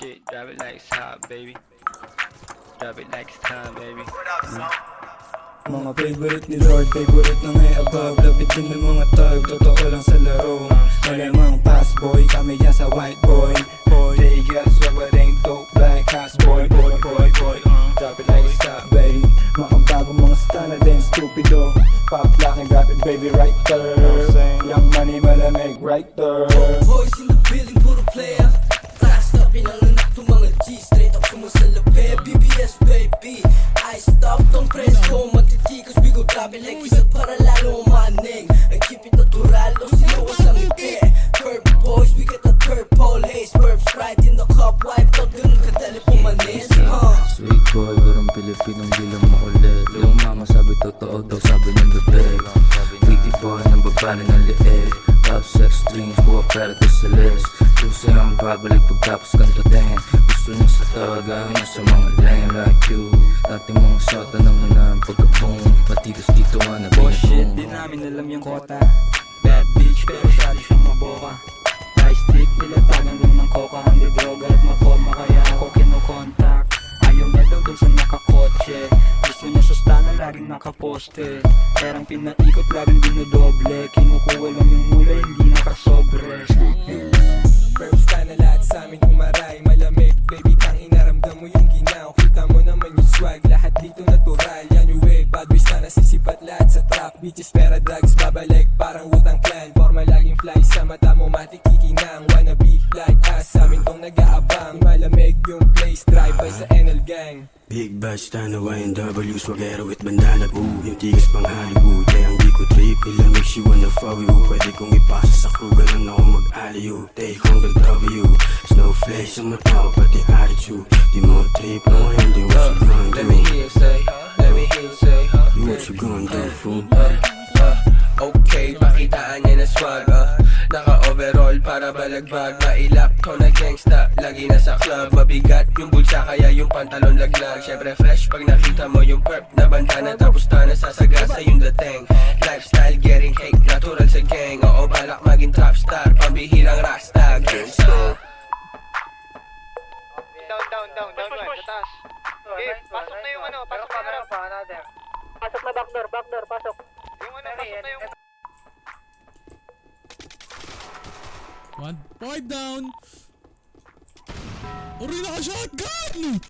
shit, drop it like it's hot, baby. Drop it like it's time, baby. Mga favorite ni Lord, favorite na ngay above. Lapit din ng mga tag, totoo lang sa laro. Malamang pass boy, kami yan sa white boy. They got swag but ain't dope like house boy. Drop it like it's hot, baby. Mga bagong mga stunner, then stupido. Pop lock and drop it, baby, right there. Young money, malamig, right there. Boys in the building, puro player. Fast up, pinanganak to mga G. Straight up sumasalapi, BBS baby. I stop tong press ko, matitikos. We go drop it like isa para lalo umaning. I keep it natural, o sinuwas ang ngiti. Purple boys, we get the purple haze. Purple Sprite in the cup, wipe out, ganun kadali pumanis. Sweet boy, garang Pilipinong bilang makulit. Yung mama sabi totoo daw, sabi ng bebek. Pretty boy, nang babala ng liit. Love sex dreams, buwa pera to sa list. Tusin ang babalik pagtapos kantahin. Gusto niya sa tagahin niya sa mga lane like you. Dating mga sota ng hinaan pagka-boom. Matigas dito nga na Bullshit, di namin alam yung kota. Bad bitch, pero syado siyang maboka. High stick, nilatagan lang ng coca. Hindi droga at maporma, kaya ako kino-contact. Ayaw niya daw dun sa nakakotse. Gusto niya sa stana, laging nakaposte. Perang pinaikot, laging dinodoble. Kinukuha lang yung mula, hindi nakasobre. Perbs ka na lahat sa amin umaray. Malamig, baby, tang inaramdam mo yung ginaw. Kita mo naman yung swag, lahat dito natural. Yan yung way, bad boys na nasisipat lahat sa trap. Bitches, pera, drugs, babalik parang Wu-Tang Clan. Forma laging fly sa mata mo, matikikinang. Wanna be like us, sa amin tong nag-aabang. Malamig yung place, drive by sa NL Gang. Big Bash, Tanawa, and W, swagero at bandana. Yung tigas pang Hollywood, kaya ang di ko trip. Ilamig si wanna follow you. Pwede kong ipasa sa crew, ganun ako mag-aliw. Take home the W, snowflake sa mata ko, pati attitude. Di mo trip, no, hindi what you gonna do. Let me hear you say, let me hear you say, Do what you gonna do, fool. Okay, pakitaan niya na swag, naka-overall para balagbag. Mailap ko na gangsta, lagi nasa club. Mabigat yung bulsa kaya yung pantalon laglag. Syempre fresh pag nakita mo yung perp na bandana. Tapos na nasasagasa yung dating. Lifestyle getting cake, natural sa gang. Oo, balak maging top star, pambihirang rasta. Gangsta. Down, man, sa taas. Okay, pasok na yung ano, pasok na harap. Pasok na backdoor, pasok. Yung ano, pasok na yung... 1 point down. Uri, naka-shotgun!